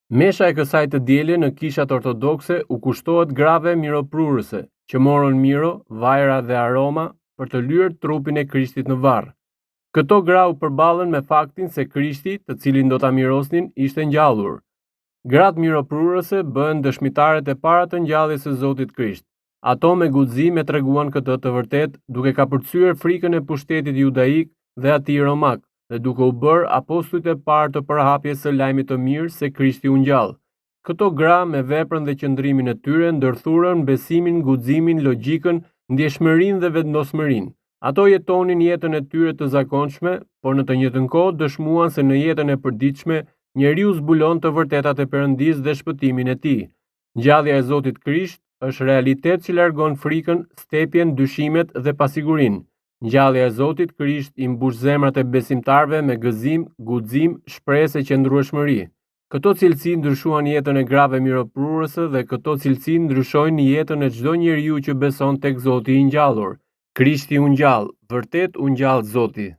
Mesha e kësaj të diele në kishat ortodokse u kushtohet grave miroprurëse, që morën miro, vajra dhe aroma për të lyer trupin e Krishtit në varr. Këto gra u përballen me faktin se Krishti, të cilin do ta mirosnin, ishte ngjallur. Gratë miroprurëse bëhen dëshmitaret e para të ngjalljes së Zotit Krisht. Ato me guxim e treguan këtë të vërtet, duke kapërcyer frikën e pushtetit judaik dhe atij romak, dhe duke u bërë apostujt e parë të përhapjes së lajmit të mirë se Krishti u ngjall. Këto gra me veprën dhe qëndrimin e tyre ndërthurën besimin, guximin, logjikën, ndjeshmërinë dhe vendosmërinë. Ato jetonin jetën e tyre të zakonshme, por në të njëjtën kohë dëshmuan se në jetën e përditshme njeriu zbulon të vërtetat e Perëndisë dhe shpëtimin e tij. Ngjallja e Zotit Krisht është realitet që largon frikën, stepjen, dyshimet dhe pasigurinë. Ngjallja e Zotit Krisht i mbush zemrat e besimtarëve me gëzim, guxim, shpresë e qëndrueshmëri. Këto cilësi ndryshuan jetën e grave miroprurëse dhe këto cilësi ndryshojnë jetën e çdo njeriu që beson tek Zoti i ngjallur. Krishti u ngjall, vërtet u ngjall Zoti.